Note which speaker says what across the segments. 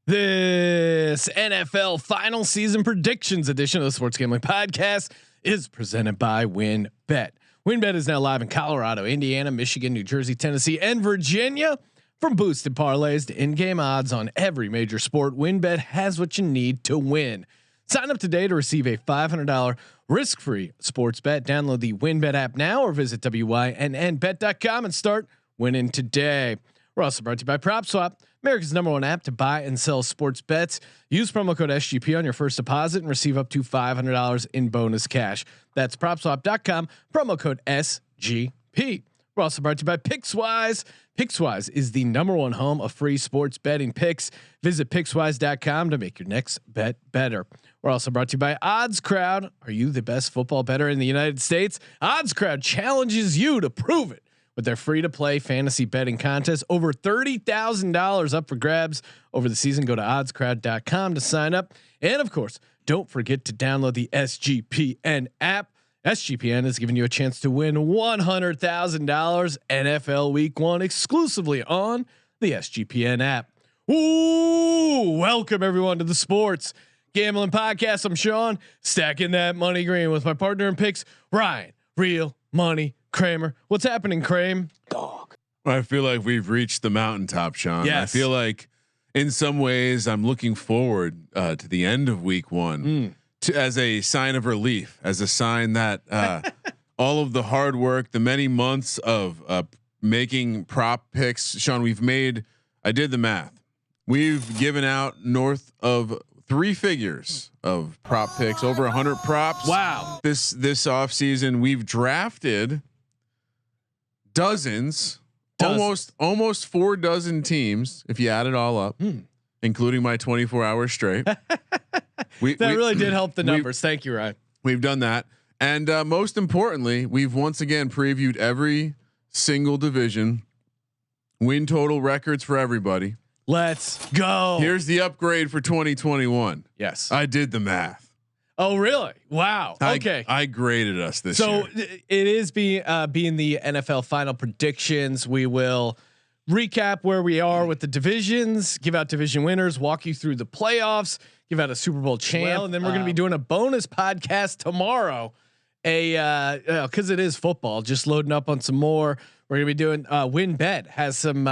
Speaker 1: This NFL final season predictions edition of the Sports Gambling Podcast is presented by WynnBet. WynnBet is now live in Colorado, Indiana, Michigan, New Jersey, Tennessee, and Virginia. From boosted parlays to in-game odds on every major sport, WynnBet has what you need to win. Sign up today to receive a $500 risk-free sports bet. Download the WynnBet app now or visit wynnbet.com and start winning today. We're also brought to you by PropSwap, America's #1 app to buy and sell sports bets. Use promo code SGP on your first deposit and receive up to $500 in bonus cash. That's PropSwap.com, promo code SGP. We're also brought to you by Pickswise. Pickswise is the #1 home of free sports betting picks. Visit Pickswise.com to make your next bet better. We're also brought to you by Odds Crowd. Are you the best football bettor in the United States? Odds Crowd challenges you to prove it with their free-to-play fantasy betting contest. Over $30,000 up for grabs over the season. Go to oddscrowd.com to sign up. And of course, don't forget to download the SGPN app. SGPN is giving you a chance to win $100,000 NFL Week 1 exclusively on the SGPN app. Ooh, welcome everyone to the Sports Gambling Podcast. I'm Sean, stacking that money green with my partner in picks, Ryan, Real Money Kramer. What's happening, Kramer?
Speaker 2: Dog. I feel like we've reached the mountaintop, Sean.
Speaker 1: Yes.
Speaker 2: I feel like in some ways I'm looking forward to the end of week 1 as a sign of relief, as a sign that all of the hard work, the many months of making prop picks, Sean, I did the math. We've given out north of 3 figures of prop picks, over 100 props.
Speaker 1: Wow.
Speaker 2: This off season, we've drafted dozens, almost 4 dozen teams if you add it all up, including my 24 hours straight. we
Speaker 1: really did help the numbers. Thank you, Ryan.
Speaker 2: We've done that, and most importantly, we've once again previewed every single division, win total records for everybody.
Speaker 1: Let's go.
Speaker 2: Here's the upgrade for 2021.
Speaker 1: Yes,
Speaker 2: I did the math.
Speaker 1: Oh, really? Wow. Okay.
Speaker 2: I graded us this year.
Speaker 1: So it is being the NFL final predictions. We will recap where we are with the divisions, give out division winners, walk you through the playoffs, give out a Super Bowl champ, and then we're going to be doing a bonus podcast tomorrow. Because it is football, just loading up on some more. We're going to be doing WynnBet has some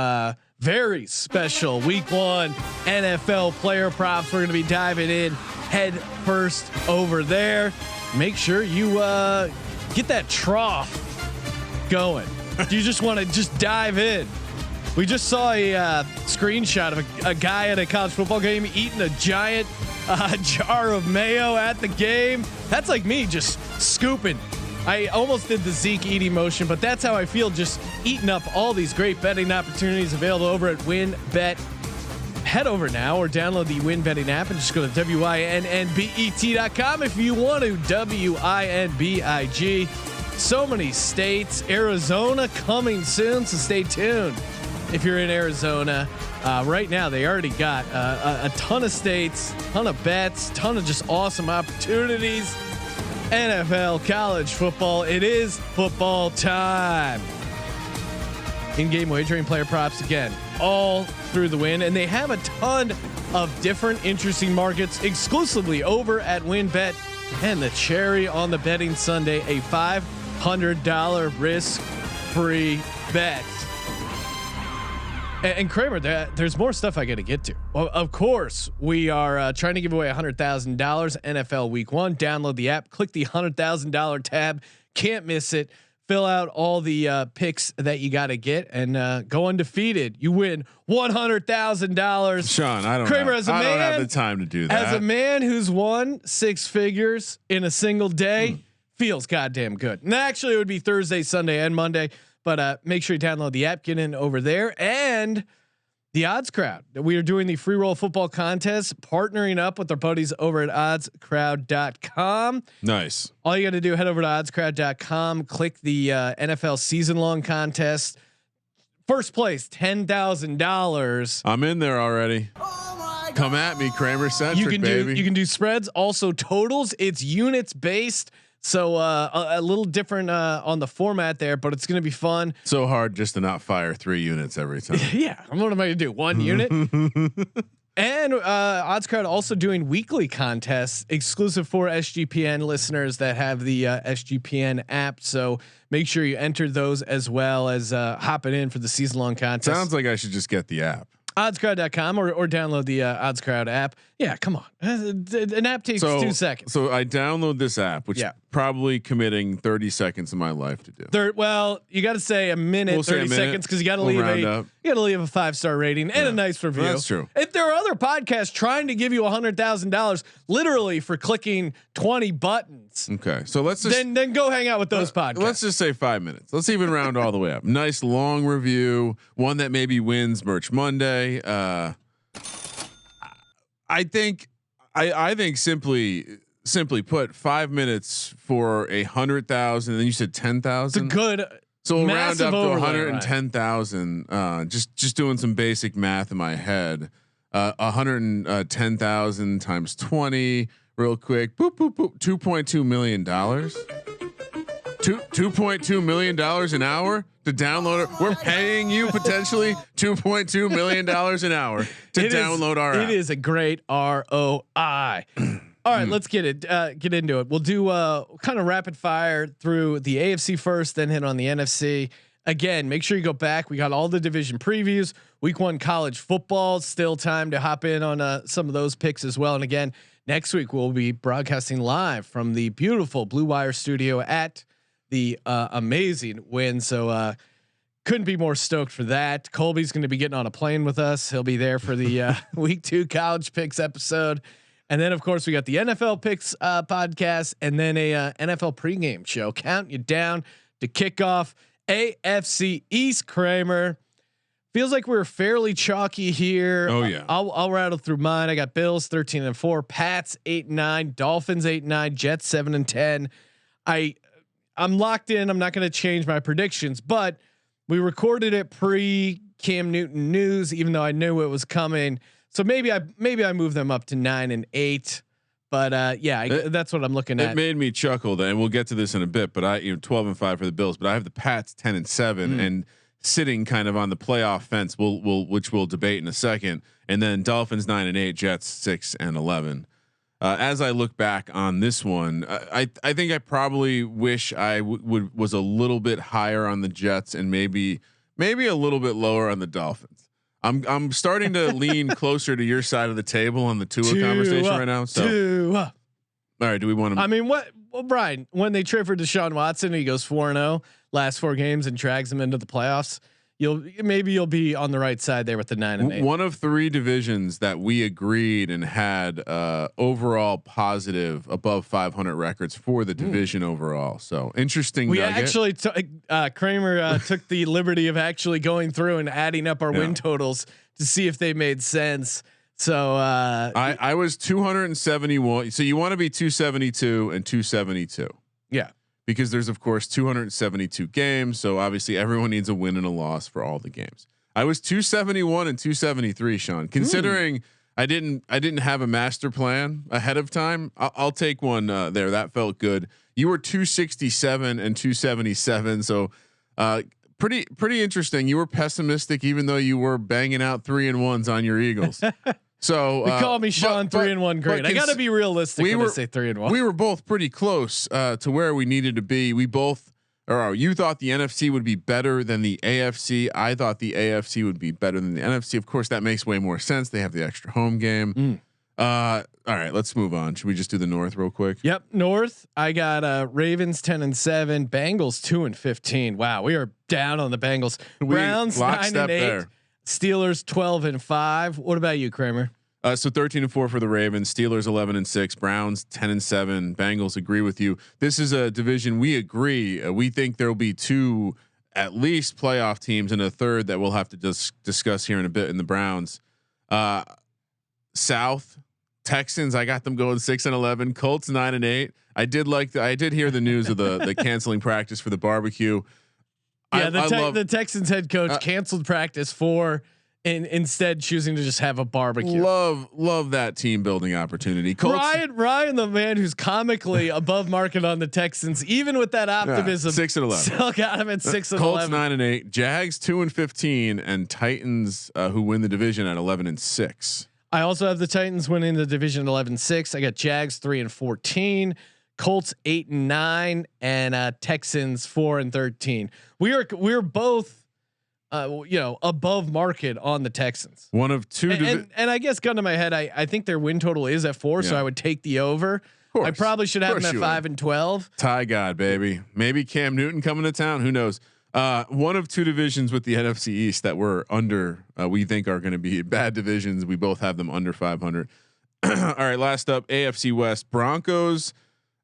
Speaker 1: very special week 1 NFL player props. We're going to be diving in head first over there. Make sure you get that trough going. Do you just want to just dive in? We just saw a screenshot of a guy at a college football game eating a giant jar of mayo at the game. That's like me just scooping. I almost did the Zeke eating motion, but that's how I feel, just eating up all these great betting opportunities available over at WynnBet. Head over now or download the WynnBetting app and just go to wynnbet.com if you want to. WINBIG. So many states. Arizona coming soon, so stay tuned. If you're in Arizona right now, they already got a ton of states, ton of bets, ton of just awesome opportunities. NFL, college football. It is football time. In-game wagering, player props again, all through the win, and they have a ton of different interesting markets exclusively over at WynnBet. And the cherry on the betting Sunday, a $500 risk-free bet. And Kramer, there's more stuff I got to get to. Well, of course, we are trying to give away $100,000 NFL Week 1. Download the app, click the $100,000 tab. Can't miss it. Fill out all the picks that you got to get and go undefeated. You win $100,000.
Speaker 2: Sean, I don't have the time to do that.
Speaker 1: As a man who's won 6 figures in a single day, feels goddamn good. And actually, it would be Thursday, Sunday, and Monday. But make sure you download the app, get in over there, and the Odds Crowd. We are doing the free roll football contest, partnering up with our buddies over at oddscrowd.com.
Speaker 2: Nice.
Speaker 1: All you got to do, head over to oddscrowd.com, click the NFL season long contest. First place, $10,000.
Speaker 2: I'm in there already. Come at me, Kramer centric, baby.
Speaker 1: You can do spreads, also totals. It's units based. So a little different on the format there, but it's going to be fun.
Speaker 2: So hard just to not fire 3 units every time.
Speaker 1: Yeah. What am I going to do? 1 unit? And Odds Crowd also doing weekly contests exclusive for SGPN listeners that have the SGPN app. So make sure you enter those as well as hopping in for the season long contest.
Speaker 2: Sounds like I should just get the app.
Speaker 1: Oddscrowd.com or download the Odds Crowd app. Yeah, come on. An app takes 2 seconds.
Speaker 2: So I download this app, which probably committing 30 seconds of my life to do.
Speaker 1: Well, you got to say a minute, 30 seconds because you got to leave a 5-star rating and a nice review.
Speaker 2: That's true.
Speaker 1: If there are other podcasts trying to give you $100,000 literally for clicking 20 buttons,
Speaker 2: okay, so let's just
Speaker 1: then go hang out with those podcasts.
Speaker 2: Let's just say 5 minutes. Let's even round all the way up. Nice long review, one that maybe wins Merch Monday. I think simply put, 5 minutes for 100,000. And then you said 10,000.
Speaker 1: It's a good.
Speaker 2: So we'll round up to 110,000. Just doing some basic math in my head. 110,000 times 20, real quick. Boop boop boop. $2.2 million. $2.2 million an hour to download it. We're paying you potentially $2.2 million an hour to download our app.
Speaker 1: It is a great ROI. All right, let's get into it. We'll do kind of rapid fire through the AFC first, then hit on the NFC. Again, make sure you go back. We got all the division previews. Week 1 college football. Still time to hop in on some of those picks as well. And again, next week we'll be broadcasting live from the beautiful Blue Wire studio at the amazing Win. So couldn't be more stoked for that. Colby's going to be getting on a plane with us. He'll be there for the week 2 college picks episode. And then of course we got the NFL picks podcast and then a NFL pregame show. Count you down to kickoff. AFC East. Kramer, feels like we're fairly chalky here.
Speaker 2: Oh yeah.
Speaker 1: I'll rattle through mine. I got Bills 13-4, Pats 8-9, Dolphins 8-9, Jets 7-10. I'm locked in. I'm not going to change my predictions, but we recorded it pre Cam Newton news, even though I knew it was coming. So maybe I move them up to 9-8. But that's what I'm looking at.
Speaker 2: It made me chuckle. Then we'll get to this in a bit. But 12-5 for the Bills. But I have the Pats 10-7 and sitting kind of on the playoff fence. Which we'll debate in a second. And then Dolphins 9-8, Jets 6-11. As I look back on this one, I think I probably wish I was a little bit higher on the Jets and maybe a little bit lower on the Dolphins. I'm starting to lean closer to your side of the table on the Tua conversation right now. So, all right, do we want to?
Speaker 1: I mean, Brian? When they trade for Deshaun Watson, he goes 4-0 last 4 games and drags them into the playoffs. You'll be on the right side there with the 9-8.
Speaker 2: One of 3 divisions that we agreed and had overall positive above 500 records for the division overall. So interesting.
Speaker 1: We actually Kramer took the liberty of actually going through and adding up our win totals to see if they made sense. So
Speaker 2: I was 271. So you want to be 272 and 272.
Speaker 1: Yeah.
Speaker 2: Because there's of course 272 games, so obviously everyone needs a win and a loss for all the games. I was 271 and 273, Sean. Considering I didn't have a master plan ahead of time, I'll take one there. That felt good. You were 267 and 277, so pretty interesting. You were pessimistic, even though you were banging out 3-1s on your Eagles. So
Speaker 1: they call me Sean 3-1 great. I got to be realistic when I say 3-1.
Speaker 2: We were both pretty close to where we needed to be. We both, you thought the NFC would be better than the AFC. I thought the AFC would be better than the NFC. Of course, that makes way more sense. They have the extra home game. All right, let's move on. Should we just do the North real quick?
Speaker 1: Yep, North. I got Ravens 10-7, Bengals 2-15. Wow, we are down on the Bengals. Browns 9-8. There. Steelers 12-5. What about you, Kramer?
Speaker 2: So 13-4 for the Ravens, Steelers 11-6, Browns 10-7, Bengals. Agree with you. This is a division we agree. We think there will be 2 at least playoff teams and a third that we'll have to discuss here in a bit in the Browns. South Texans, I got them going 6-11, Colts 9-8. I did hear the news of the canceling practice for the barbecue.
Speaker 1: Yeah, the Texans head coach canceled practice for instead choosing to just have a barbecue.
Speaker 2: Love that team building opportunity. Colts,
Speaker 1: Ryan, the man who's comically above market on the Texans, even with that optimism,
Speaker 2: 6-11,
Speaker 1: still got him at 6-11.
Speaker 2: Colts 9-8, Jags 2-15, and Titans who win the division at 11-6.
Speaker 1: I also have the Titans winning the division 11-6. I got Jags 3-14, Colts 8-9, and Texans 4-13. We're both, above market on the Texans.
Speaker 2: One of two,
Speaker 1: and I guess gun to my head, I think their win total is at 4, so I would take the over. I probably should have them at 5-12.
Speaker 2: Ty God, baby. Maybe Cam Newton coming to town. Who knows? One of two divisions with the NFC East that we're under, we think are going to be bad divisions. We both have them under 500. All right. Last up, AFC West, Broncos,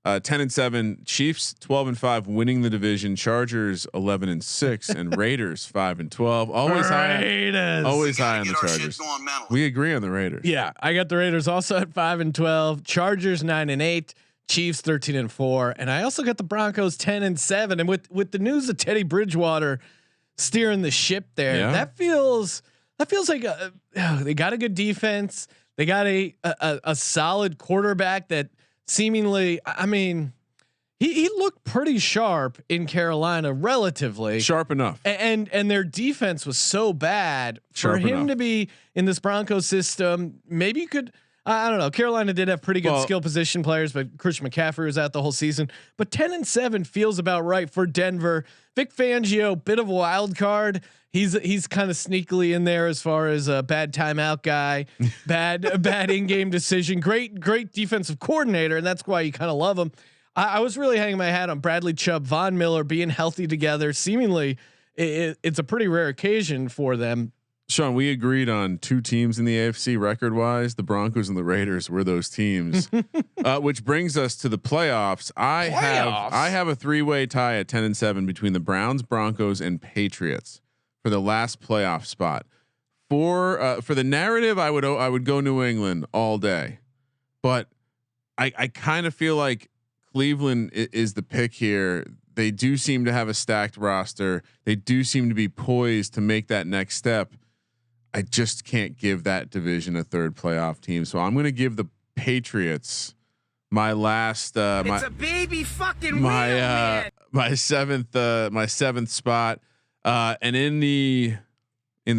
Speaker 2: 10-7, Chiefs 12-5, winning the division. Chargers 11-6, and Raiders 5-12. Always high on the Chargers. We agree on the Raiders.
Speaker 1: Yeah, I got the Raiders also at 5-12. Chargers 9-8. Chiefs 13-4, and I also got the Broncos 10-7. And with the news of Teddy Bridgewater steering the ship there, that feels like they got a good defense. They got a solid quarterback that seemingly, I mean, he looked pretty sharp in Carolina, relatively
Speaker 2: sharp enough.
Speaker 1: And their defense was so bad for him to be in this Broncos system. Maybe you could. I don't know. Carolina did have pretty good skill position players, but Christian McCaffrey was out the whole season. But 10-7 feels about right for Denver. Vic Fangio, bit of a wild card. He's kind of sneakily in there as far as a bad timeout guy, bad in-game decision. Great defensive coordinator, and that's why you kind of love him. I was really hanging my hat on Bradley Chubb, Von Miller being healthy together. Seemingly, it's a pretty rare occasion for them.
Speaker 2: Sean, we agreed on two teams in the AFC record wise. The Broncos and the Raiders were those teams, which brings us to the playoffs. I have a 3-way tie at 10-7 between the Browns, Broncos, and Patriots for the last playoff spot. For the narrative, I would go New England all day, but I kind of feel like Cleveland is the pick here. They do seem to have a stacked roster. They do seem to be poised to make that next step. I just can't give that division a third playoff team, so I'm going to give the Patriots my last my seventh spot, and in the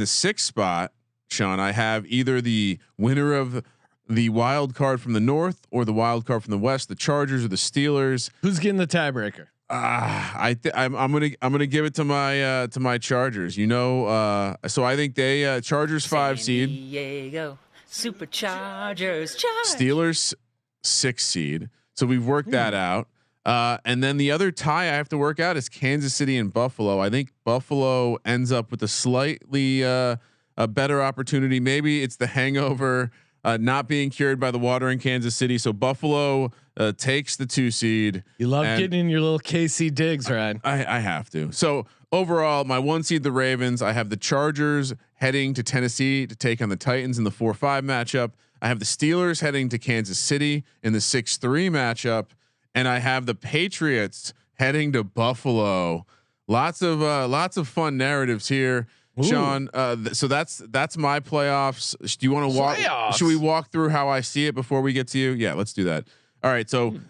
Speaker 2: sixth spot, Sean, I have either the winner of the wild card from the North or the wild card from the West, the Chargers or the Steelers.
Speaker 1: Who's getting the tiebreaker?
Speaker 2: I'm gonna give it to my Chargers. So I think they Chargers 5 seed,
Speaker 3: Diego Superchargers,
Speaker 2: Steelers 6 seed. So we've worked that out. And then the other tie I have to work out is Kansas City and Buffalo. I think Buffalo ends up with a slightly a better opportunity. Maybe it's the hangover not being cured by the water in Kansas City. So Buffalo takes the 2 seed.
Speaker 1: You love getting in your little KC digs, right?
Speaker 2: I have to. So overall, my 1 seed, the Ravens. I have the Chargers heading to Tennessee to take on the Titans in the 4-5 matchup. I have the Steelers heading to Kansas City in the 6-3 matchup, and I have the Patriots heading to Buffalo. Lots of fun narratives here. Ooh. Sean, so that's my playoffs. Do you want to walk? Should we walk through how I see it before we get to you? Yeah, let's do that. All right. So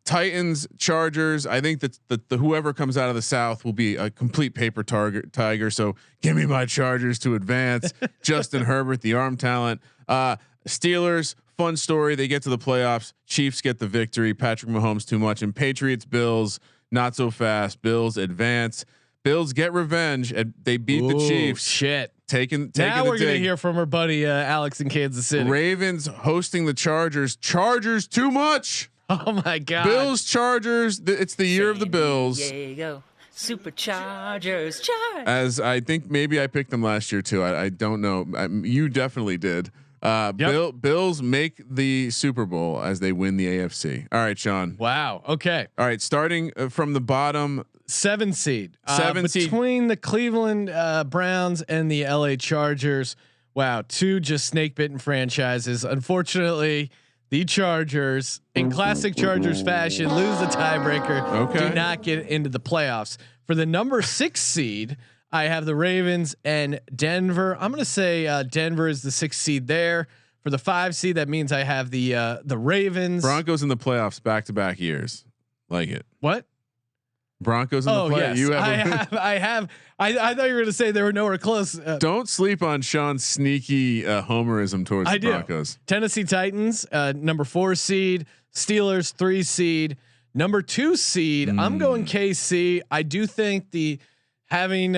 Speaker 2: Titans, Chargers. I think that the whoever comes out of the South will be a complete paper tiger. So give me my Chargers to advance. Justin Herbert, the arm talent. Steelers, fun story. They get to the playoffs. Chiefs get the victory. Patrick Mahomes too much. And Patriots, Bills, not so fast. Bills advance. Bills get revenge. And they beat the Chiefs.
Speaker 1: Shit.
Speaker 2: Taking
Speaker 1: now we're gonna hear from our buddy Alex in Kansas City.
Speaker 2: Ravens hosting the Chargers. Chargers too much.
Speaker 1: Oh my God.
Speaker 2: Bills, Chargers. It's the year of the Bills.
Speaker 3: Diego Superchargers. Charge.
Speaker 2: As I think maybe I picked them last year too. I don't know. You definitely did. Bills make the Super Bowl as they win the AFC. All right, Sean.
Speaker 1: Wow. Okay.
Speaker 2: All right. Starting from the bottom.
Speaker 1: 7 seed.
Speaker 2: Seed
Speaker 1: between the Cleveland Browns and the LA Chargers. Wow. 2 just snake bitten franchises. Unfortunately, the Chargers, in classic Chargers fashion, lose the tiebreaker.
Speaker 2: Okay.
Speaker 1: Do not get into the playoffs. For the number 6 seed, I have the Ravens and Denver. I'm going to say Denver is the 6th seed there. For the 5 seed, that means I have the Ravens.
Speaker 2: Broncos in the playoffs back-to-back years. Like it.
Speaker 1: What?
Speaker 2: Broncos in the play.
Speaker 1: Yes.
Speaker 2: You
Speaker 1: I have. I thought you were going to say they were nowhere close.
Speaker 2: Don't sleep on Sean's sneaky homerism towards the Broncos.
Speaker 1: Tennessee Titans, number 4 seed. Steelers 3 seed. Number 2 seed. I'm going KC. I do think the having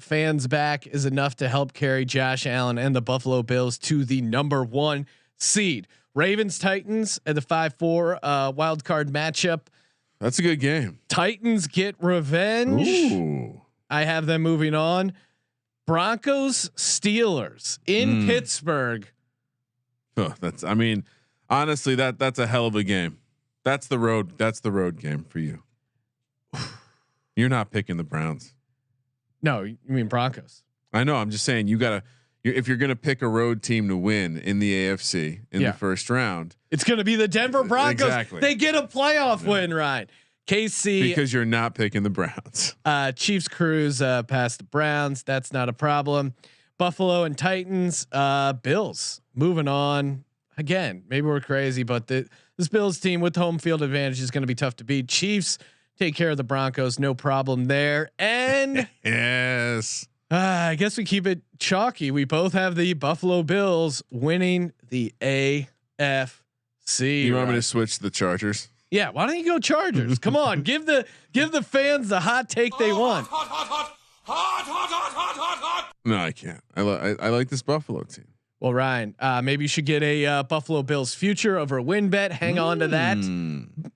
Speaker 1: fans back is enough to help carry Josh Allen and the Buffalo Bills to the number 1 seed. Ravens Titans at the 5-4 wild card matchup.
Speaker 2: That's a good game.
Speaker 1: Titans get revenge.
Speaker 2: Ooh.
Speaker 1: I have them moving on. Broncos Steelers in Pittsburgh.
Speaker 2: Oh, honestly, that's a hell of a game. That's the road game for you. You're not picking the Browns.
Speaker 1: No, you mean Broncos.
Speaker 2: I know. I'm just saying if you're going to pick a road team to win in the AFC in the first round,
Speaker 1: it's going to be the Denver Broncos.
Speaker 2: Exactly.
Speaker 1: They get a playoff win, right? KC,
Speaker 2: because you're not picking the Browns.
Speaker 1: Chiefs cruise past the Browns. That's not a problem. Buffalo and Titans, Bills moving on again. Maybe we're crazy, but this Bills team with home field advantage is going to be tough to beat. Chiefs take care of the Broncos. No problem there. And
Speaker 2: yes.
Speaker 1: I guess we keep it chalky. We both have the Buffalo Bills winning the AFC.
Speaker 2: You want me to switch to the Chargers?
Speaker 1: Yeah. Why don't you go Chargers? Come on, give the fans the hot take they want.
Speaker 2: No, I can't. I like this Buffalo team.
Speaker 1: Well, Ryan, maybe you should get a Buffalo Bills future over a win bet. Hang on to that.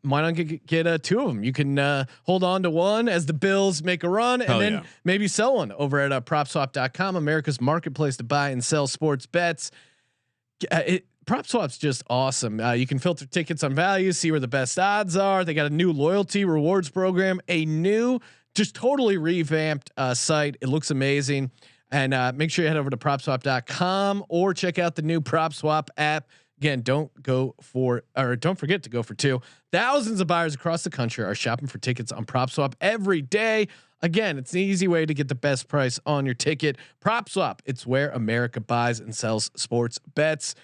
Speaker 1: Why not get 2 of them? You can hold on to one as the Bills make a run, and then maybe sell one over at PropSwap.com, America's marketplace to buy and sell sports bets. PropSwap's just awesome. You can filter tickets on value, see where the best odds are. They got a new loyalty rewards program, a new, just totally revamped site. It looks amazing. And make sure you head over to PropSwap.com or check out the new PropSwap app. Again, don't forget to go for 2. Thousands of buyers across the country are shopping for tickets on PropSwap every day. Again, it's an easy way to get the best price on your ticket. PropSwap, it's where America buys and sells sports bets.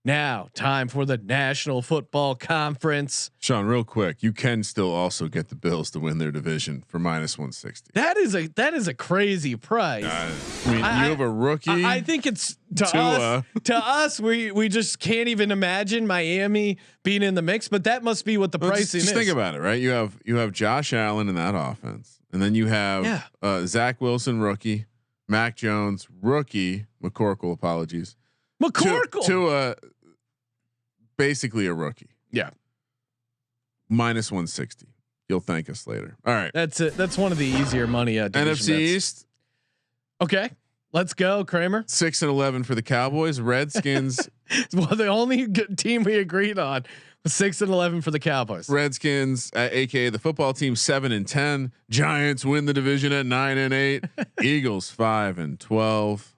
Speaker 1: Now, time for the National Football Conference.
Speaker 2: Sean, real quick, you can still also get the Bills to win their division for -160.
Speaker 1: That is a crazy price.
Speaker 2: You have a rookie.
Speaker 1: I think it's to us. We just can't even imagine Miami being in the mix. But that must be what the pricing is.
Speaker 2: Just think about it, right? You have Josh Allen in that offense, and then you have Zach Wilson, rookie, Mac Jones, rookie, McCorkle. Apologies.
Speaker 1: McCorkle
Speaker 2: to basically a rookie.
Speaker 1: Yeah.
Speaker 2: -160. You'll thank us later. All right.
Speaker 1: That's it. That's one of the easier money.
Speaker 2: NFC
Speaker 1: bets.
Speaker 2: East.
Speaker 1: Okay, let's go, Kramer.
Speaker 2: 6-11 for the Cowboys. Redskins.
Speaker 1: Well, the only good team we agreed on was 6-11 for the Cowboys.
Speaker 2: Redskins, aka the football team, 7-10. Giants win the division at 9-8. Eagles 5-12.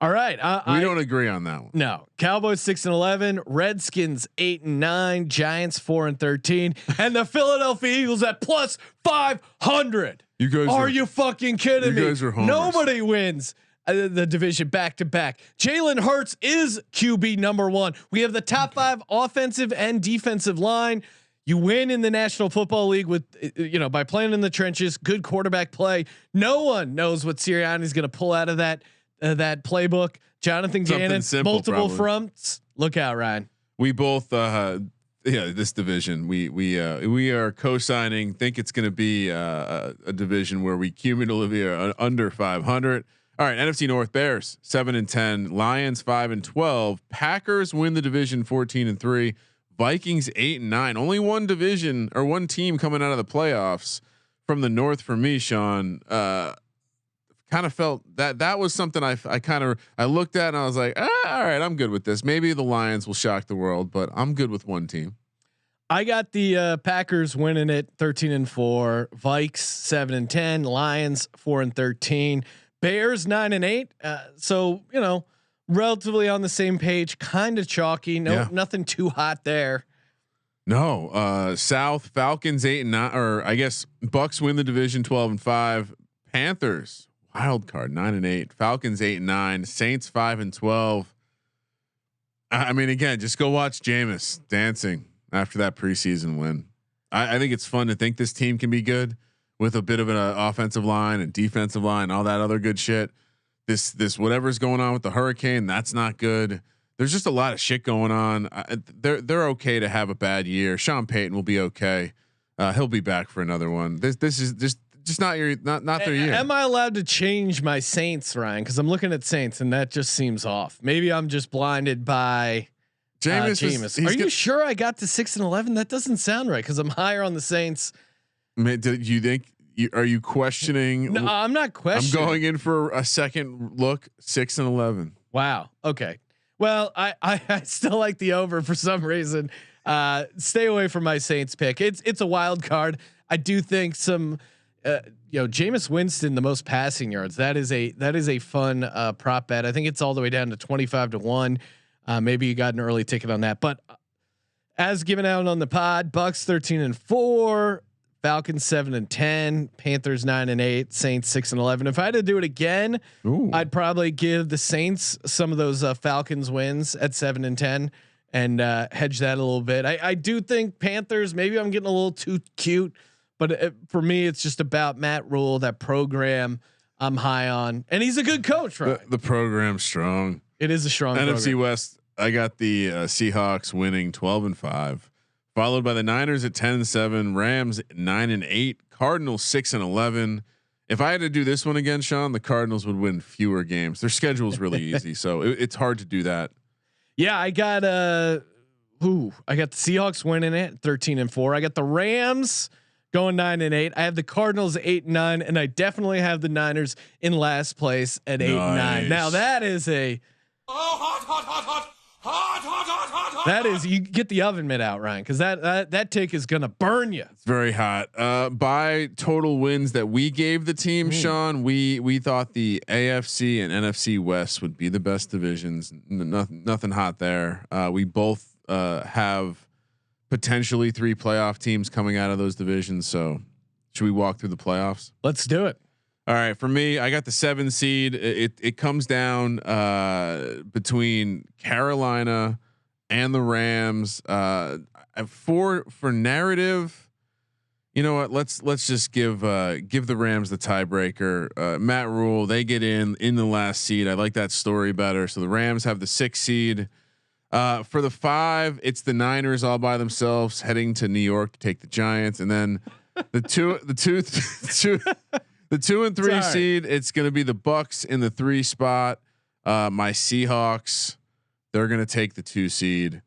Speaker 1: All right,
Speaker 2: we don't agree on that one.
Speaker 1: No, Cowboys 6-11, Redskins 8-9, Giants 4-13, and the Philadelphia Eagles at +500.
Speaker 2: You guys
Speaker 1: are you fucking kidding me?
Speaker 2: You guys are homers.
Speaker 1: Nobody wins the division back to back. Jalen Hurts is QB number 1. We have the top 5 offensive and defensive line. You win in the National Football League with, by playing in the trenches, good quarterback play. No one knows what Sirianni's going to pull out of that playbook. Jonathan Gannon, multiple fronts. Look out, Ryan.
Speaker 2: We both, this division, we are co-signing. Think it's going to be a division where we cumulatively are under 500. All right, NFC North: Bears 7-10, Lions 5-12, Packers win the division 14-3, Vikings 8-9. Only one division or one team coming out of the playoffs from the North for me, Sean. Kind of felt that was something I looked at and I was like, all right, I'm good with this. Maybe the Lions will shock the world, but I'm good with one team.
Speaker 1: I got the Packers winning it 13-4, Vikes 7-10, Lions 4-13, Bears 9-8. So relatively on the same page, kind of chalky. Nothing too hot there.
Speaker 2: No, South Falcons 8-9, or I guess Bucks win the division 12-5. Panthers wild card 9-8, Falcons 8-9, Saints 5-12. I mean, again, just go watch Jameis dancing after that preseason win. I think it's fun to think this team can be good. with a bit of an offensive line and defensive line, all that other good shit. This whatever's going on with the hurricane, that's not good. There's just a lot of shit going on. They're okay to have a bad year. Sean Payton will be okay. He'll be back for another one. This is just not their year.
Speaker 1: Am I allowed to change my Saints, Ryan? Because I'm looking at Saints and that just seems off. Maybe I'm just blinded by Jameis. Are you sure I got to 6-11? That doesn't sound right because I'm higher on the Saints.
Speaker 2: Did you think? Are you questioning?
Speaker 1: No, I'm not questioning.
Speaker 2: I'm going in for a second look. 6-11.
Speaker 1: Wow. Okay. Well, I still like the over for some reason. Stay away from my Saints pick. It's a wild card. I do think some, Jameis Winston, the most passing yards. That is a fun prop bet. I think it's all the way down to 25-1. Maybe you got an early ticket on that, but as given out on the pod, Bucks 13-4. Falcons 7-10, Panthers 9-8, Saints 6-11. If I had to do it again, I'd probably give the Saints some of those Falcons wins at 7-10 and hedge that a little bit. I do think Panthers. Maybe I'm getting a little too cute, but for me, it's just about Matt Rule, that program I'm high on, and he's a good coach. Right?
Speaker 2: The program's strong.
Speaker 1: It is a strong
Speaker 2: NFC
Speaker 1: program.
Speaker 2: West. I got the Seahawks winning 12-5. Followed by the Niners at 10-7, Rams 9-8, Cardinals 6-11. If I had to do this one again, Sean, the Cardinals would win fewer games. Their schedule is really easy, so it's hard to do that.
Speaker 1: Yeah, I got the Seahawks winning it 13-4. I got the Rams going 9-8. I have the Cardinals 8-9, and I definitely have the Niners in last place at 8-9. Now that is a hot. That is, you get the oven mitt out, Ryan, because that take is gonna burn you.
Speaker 2: It's very hot. By total wins that we gave the team, Sean, we thought the AFC and NFC West would be the best divisions. Nothing hot there. We both have potentially 3 playoff teams coming out of those divisions. So, should we walk through the playoffs?
Speaker 1: Let's do it.
Speaker 2: All right, for me, I got the 7 seed. It comes down between Carolina and the Rams. For narrative, you know what? Let's just give the Rams the tiebreaker. Matt Rule, they get in the last seed. I like that story better. So the Rams have the 6 seed. For the 5, it's the Niners all by themselves heading to New York to take the Giants, and then the 2 and 3 seed, it's going to be the Bucks in the 3 spot. My Seahawks, they're going to take the 2 seed.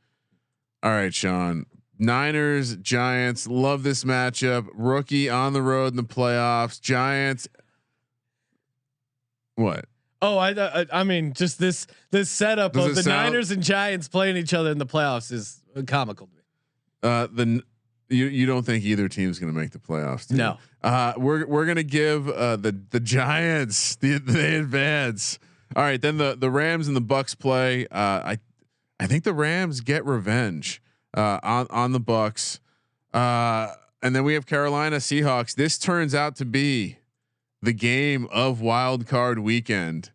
Speaker 2: All right, Sean. Niners, Giants, love this matchup. Rookie on the road in the playoffs. Giants. What?
Speaker 1: Oh, I mean, just this setup of the Niners and Giants playing each other in the playoffs is comical to me.
Speaker 2: You don't think either team's going to make the playoffs?
Speaker 1: No.
Speaker 2: We're going to give the Giants the advance. All right, then the Rams and the Bucks play. I think the Rams get revenge on the Bucks. And then we have Carolina Seahawks. This turns out to be the game of wild card weekend,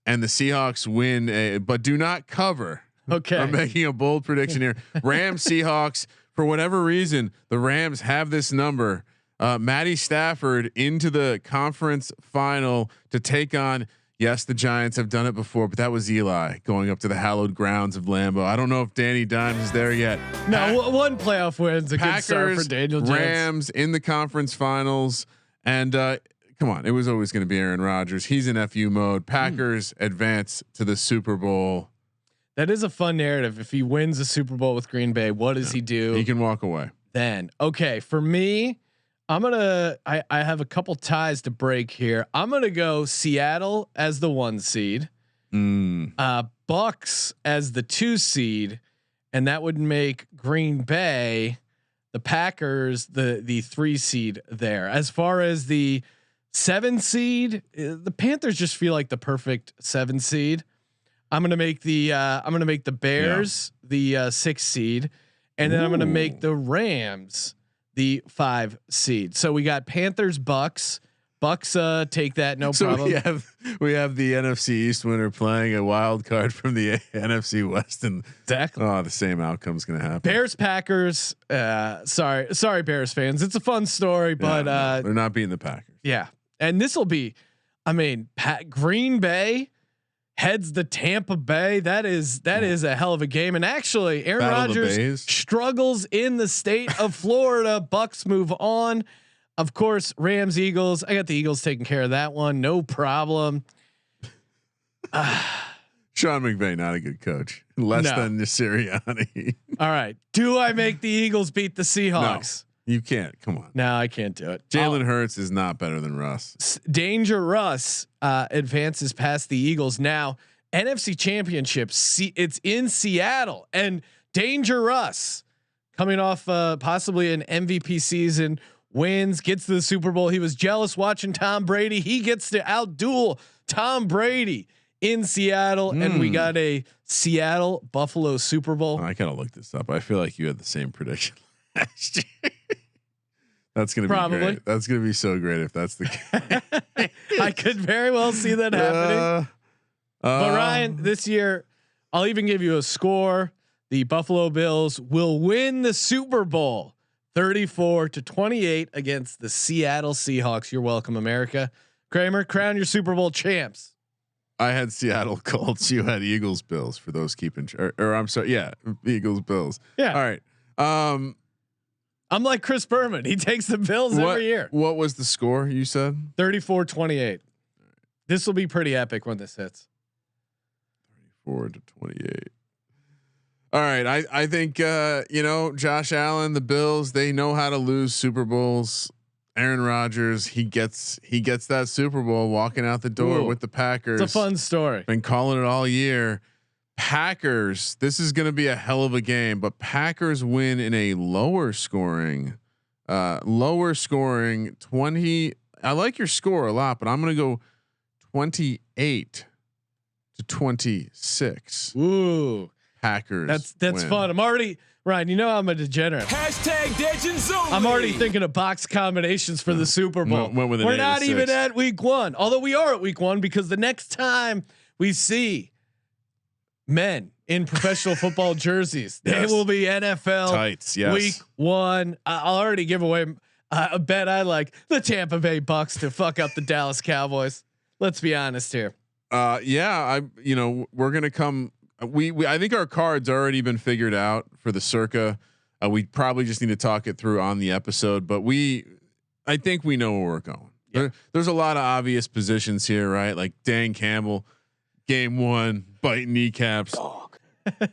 Speaker 2: and the Seahawks win, but do not cover.
Speaker 1: Okay.
Speaker 2: I'm making a bold prediction here. Rams Seahawks. For whatever reason, the Rams have this number. Matty Stafford into the conference final to take on. Yes, the Giants have done it before, but that was Eli going up to the hallowed grounds of Lambeau. I don't know if Danny Dimes is there yet.
Speaker 1: No, one playoff win's a good start for Daniel Jones.
Speaker 2: Rams in the conference finals, and come on, it was always going to be Aaron Rodgers. He's in FU mode. Packers advance to the Super Bowl.
Speaker 1: That is a fun narrative. If he wins the Super Bowl with Green Bay, what does he do?
Speaker 2: He can walk away.
Speaker 1: Then, okay, for me, I have a couple ties to break here. I'm going to go Seattle as the 1 seed, Bucks as the 2 seed, and that would make Green Bay, the Packers, the 3 seed there. As far as the 7 seed, the Panthers just feel like the perfect 7 seed. I'm gonna make the Bears the 6 seed, and then I'm gonna make the Rams the 5 seed. So we got Panthers, Bucks, Bucks take that, no
Speaker 2: So
Speaker 1: problem.
Speaker 2: we have the NFC East winner playing a wild card from the NFC West, and
Speaker 1: Exactly.
Speaker 2: the same outcome's going to happen.
Speaker 1: Bears Packers. Sorry, Bears fans. It's a fun story, but
Speaker 2: they're not beating the Packers.
Speaker 1: Yeah, and this will be. I mean, Green Bay heads to Tampa Bay. That is a hell of a game. And actually, Aaron Rodgers struggles in the state of Florida. Bucks move on. Of course, Rams, Eagles. I got the Eagles taking care of that one. No problem.
Speaker 2: Sean McVay, not a good coach. Less than Sirianni.
Speaker 1: All right. Do I make the Eagles beat the Seahawks?
Speaker 2: No, you can't. Come on.
Speaker 1: No, I can't do it.
Speaker 2: Jalen Hurts is not better than Russ.
Speaker 1: Danger Russ advances past the Eagles. Now, NFC Championship. It's in Seattle, and Danger Russ coming off possibly an MVP season. Wins, gets to the Super Bowl. He was jealous watching Tom Brady. He gets to outduel Tom Brady in Seattle, and we got a Seattle Buffalo Super Bowl.
Speaker 2: I gotta look this up. I feel like you had the same prediction last year. That's gonna be great. That's gonna be so great if that's the case.
Speaker 1: I could very well see that happening. But Ryan, this year, I'll even give you a score. The Buffalo Bills will win the Super Bowl 34-28 against the Seattle Seahawks. You're welcome, America. Kramer, crown your Super Bowl champs.
Speaker 2: I had Seattle Colts. You had Eagles Bills for those keeping. Or I'm sorry, yeah, Eagles Bills.
Speaker 1: Yeah.
Speaker 2: All right.
Speaker 1: I'm like Chris Berman. He takes the Bills every year.
Speaker 2: What was the score you said?
Speaker 1: 34-28. This will be pretty epic when this hits.
Speaker 2: 34-28. All right, I think Josh Allen, the Bills, they know how to lose Super Bowls. Aaron Rodgers, he gets that Super Bowl walking out the door with the Packers.
Speaker 1: It's a fun story.
Speaker 2: Been calling it all year. Packers, this is going to be a hell of a game, but Packers win in a lower scoring 20. I like your score a lot, but I'm going to go 28-26.
Speaker 1: Ooh.
Speaker 2: Packers.
Speaker 1: That's fun. I'm already Ryan. You know I'm a degenerate. I'm already thinking of box combinations for the Super Bowl. We're not even at week 1, although we are at week 1 because the next time we see men in professional football jerseys, they will be NFL
Speaker 2: tights. Yes.
Speaker 1: Week 1. I'll already give away a bet. I like the Tampa Bay Bucks to fuck up the Dallas Cowboys. Let's be honest here.
Speaker 2: We're gonna come. I think our card's already been figured out for the circa. We probably just need to talk it through on the episode, but I think we know where we're going. Yeah. There's a lot of obvious positions here, right? Like Dan Campbell, game 1, biting kneecaps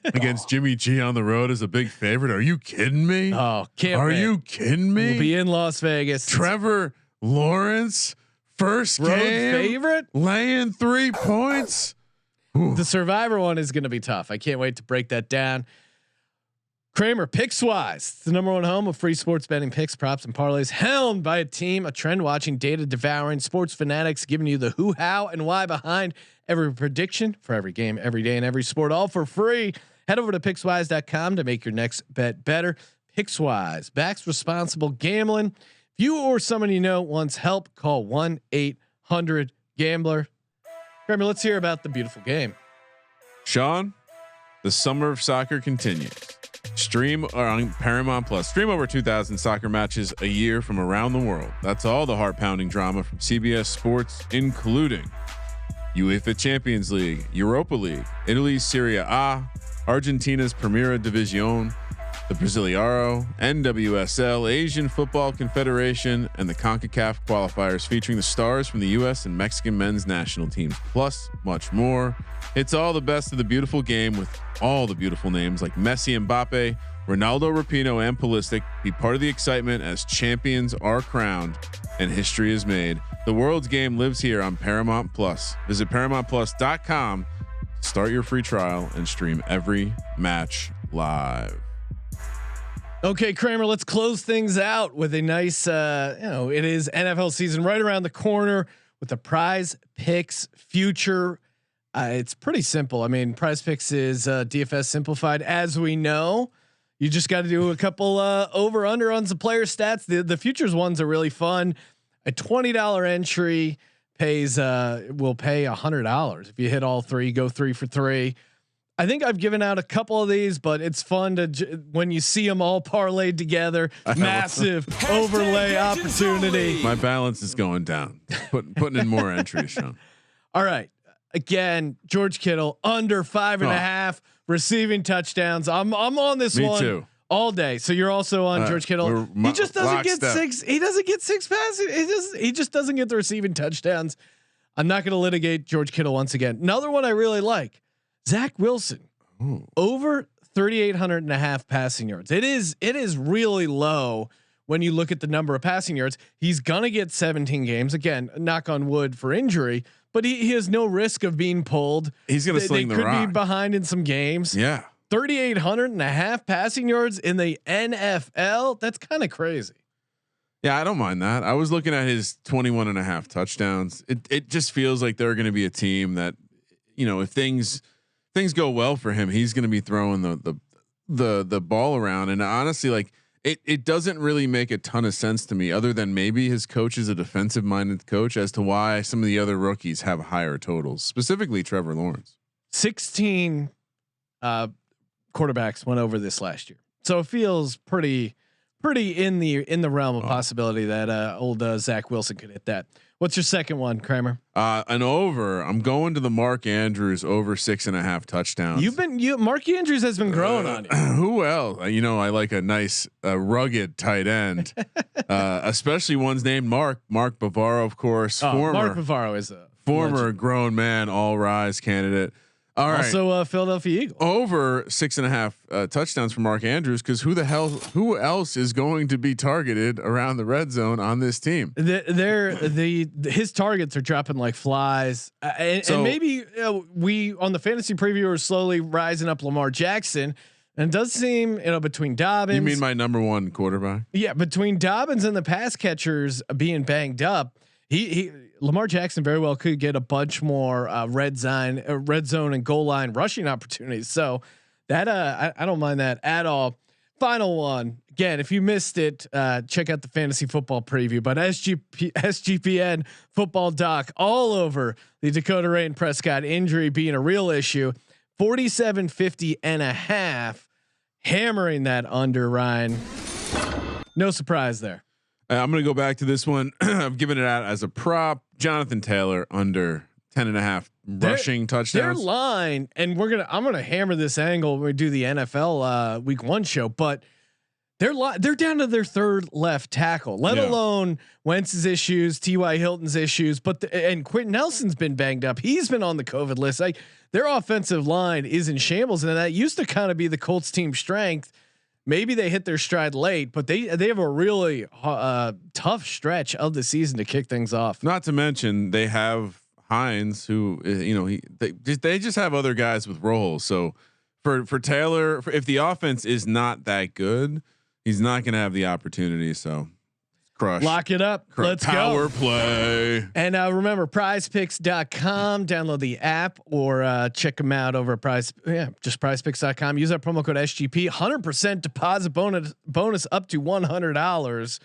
Speaker 2: against Jimmy G on the road as a big favorite. Are you kidding me?
Speaker 1: Oh, can't
Speaker 2: Are
Speaker 1: wait.
Speaker 2: you kidding me?
Speaker 1: We'll be in Las Vegas.
Speaker 2: Trevor Lawrence, first
Speaker 1: road
Speaker 2: game,
Speaker 1: favorite,
Speaker 2: laying 3 points.
Speaker 1: The Survivor one is going to be tough. I can't wait to break that down. Kramer, PicksWise, it's the #1 home of free sports betting picks, props, and parlays, helmed by a team of trend-watching, data-devouring sports fanatics, giving you the who, how, and why behind every prediction for every game, every day, and every sport, all for free. Head over to PicksWise.com to make your next bet better. PicksWise backs responsible gambling. If you or someone you know wants help, call 1-800-GAMBLER. Kramer, let's hear about the beautiful game.
Speaker 2: Sean, the summer of soccer continues. Stream on Paramount Plus. Stream over 2,000 soccer matches a year from around the world. That's all the heart-pounding drama from CBS Sports, including UEFA Champions League, Europa League, Italy's Serie A, Argentina's Primera División, the Brasileiro, NWSL, Asian Football Confederation, and the CONCACAF qualifiers featuring the stars from the U.S. and Mexican men's national teams, plus much more. It's all the best of the beautiful game with all the beautiful names like Messi, Mbappe, Ronaldo, Rapinoe, and Pulisic. Be part of the excitement as champions are crowned and history is made. The world's game lives here on Paramount Plus. Visit ParamountPlus.com, start your free trial, and stream every match live.
Speaker 1: Okay, Kramer, let's close things out with a nice, it is NFL season right around the corner with the PrizePicks future. It's pretty simple. I mean, PrizePicks is DFS simplified, as we know. You just got to do a couple over under on some player stats. The futures ones are really fun. A $20 entry will pay $100 if you hit all three. Go 3 for 3. I think I've given out a couple of these, but it's fun to when you see them all parlayed together. Massive overlay opportunity.
Speaker 2: My balance is going down. Putting in more entries, Sean.
Speaker 1: All right. Again, George Kittle under 5.5 receiving touchdowns. I'm on this one
Speaker 2: too.
Speaker 1: All day. So you're also on George Kittle. He just doesn't get 6. He doesn't get 6 passes. He just doesn't get the receiving touchdowns. I'm not going to litigate George Kittle once again. Another one I really like. Zach Wilson.
Speaker 2: Ooh.
Speaker 1: Over 3,800.5 passing yards. It is really low when you look at the number of passing yards. He's gonna get 17 games again. Knock on wood for injury, but he has no risk of being pulled.
Speaker 2: He's gonna sling the rock.
Speaker 1: Could be behind in some games.
Speaker 2: Yeah,
Speaker 1: 3,800.5 passing yards in the NFL. That's kind of crazy.
Speaker 2: Yeah, I don't mind that. I was looking at his 21.5 touchdowns. It just feels like they're going to be a team that, if things go well for him, he's going to be throwing the ball around. And honestly, like it doesn't really make a ton of sense to me, other than maybe his coach is a defensive minded coach, as to why some of the other rookies have higher totals, specifically Trevor Lawrence.
Speaker 1: 16 quarterbacks went over this last year, so it feels pretty in the realm of possibility that old Zach Wilson could hit that. What's your second one, Kramer?
Speaker 2: An over. I'm going to the Mark Andrews over 6.5 touchdowns.
Speaker 1: Mark Andrews has been growing on you.
Speaker 2: Who else? I like a nice rugged tight end, especially one's named Mark Bavaro, of course.
Speaker 1: Mark Bavaro is a
Speaker 2: former
Speaker 1: legend.
Speaker 2: Grown man all rise candidate. All right.
Speaker 1: Also Philadelphia Eagle.
Speaker 2: Over 6.5 touchdowns for Mark Andrews, because who else is going to be targeted around the red zone on this team?
Speaker 1: His targets are dropping like flies, and maybe we on the fantasy preview are slowly rising up Lamar Jackson, and it does seem between Dobbins.
Speaker 2: You mean my number one quarterback?
Speaker 1: Yeah, between Dobbins and the pass catchers being banged up, Lamar Jackson very well could get a bunch more red zone and goal line rushing opportunities. So that I don't mind that at all. Final one again. If you missed it, check out the fantasy football preview. But SGPN football doc all over the Dakota Rain Prescott injury being a real issue. 47.50.5, hammering that under, Ryan. No surprise there.
Speaker 2: I'm going to go back to this one. I've given it out as a prop. Jonathan Taylor under 10.5 rushing touchdowns.
Speaker 1: Their line, and I'm gonna hammer this angle when we do the NFL week 1 show, but they're down to their third left tackle, let alone Wentz's issues, T.Y. Hilton's issues, and Quentin Nelson's been banged up. He's been on the COVID list. Like, their offensive line is in shambles, and that used to kind of be the Colts team strength. Maybe they hit their stride late, but they have a really tough stretch of the season to kick things off.
Speaker 2: Not to mention they have Hines, who they just have other guys with roles. So for Taylor, if the offense is not that good, he's not going to have the opportunity. So crush,
Speaker 1: lock it up. Let's
Speaker 2: power
Speaker 1: go.
Speaker 2: Play.
Speaker 1: And remember, PrizePicks.com. Download the app or check them out over at just PrizePicks.com. Use our promo code SGP. 100% deposit bonus up to $100.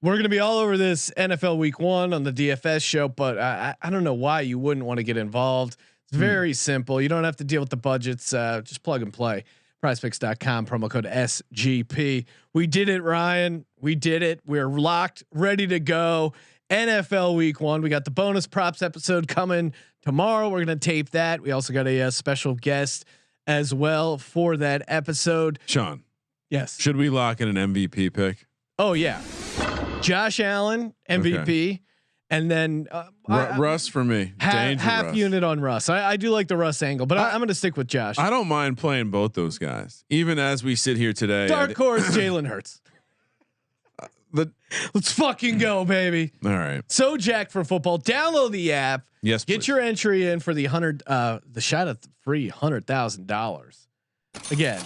Speaker 1: We're going to be all over this NFL Week 1 on the DFS show, but I don't know why you wouldn't want to get involved. It's very simple. You don't have to deal with the budgets. Just plug and play. PrizePicks.com, promo code SGP. We did it, Ryan. We did it. We're locked, ready to go. NFL Week 1. We got the bonus props episode coming tomorrow. We're gonna tape that. We also got a special guest as well for that episode.
Speaker 2: Sean,
Speaker 1: yes.
Speaker 2: Should we lock in an MVP pick?
Speaker 1: Oh yeah, Josh Allen MVP. Okay. And then
Speaker 2: Russ for me.
Speaker 1: Half unit on Russ. I do like the Russ angle, but I'm going to stick with Josh.
Speaker 2: I don't mind playing both those guys, even as we sit here today.
Speaker 1: Dark horse Jalen Hurts. Let's fucking go, baby.
Speaker 2: All right.
Speaker 1: So Jack for football. Download the app.
Speaker 2: Yes.
Speaker 1: Get your entry in for the shot at free $100,000. Again.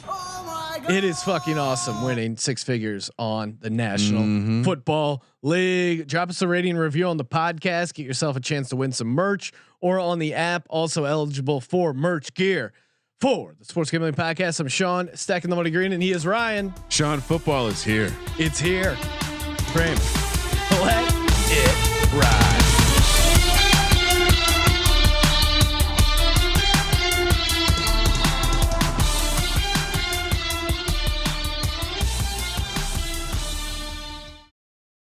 Speaker 1: It is fucking awesome winning 6 figures on the National Football League. Drop us a rating and review on the podcast. Get yourself a chance to win some merch or on the app. Also eligible for merch gear for the Sports Gambling Podcast. I'm Sean, stacking the money green, and he is Ryan.
Speaker 2: Sean, football is here.
Speaker 1: It's here. Frame. Let it ride.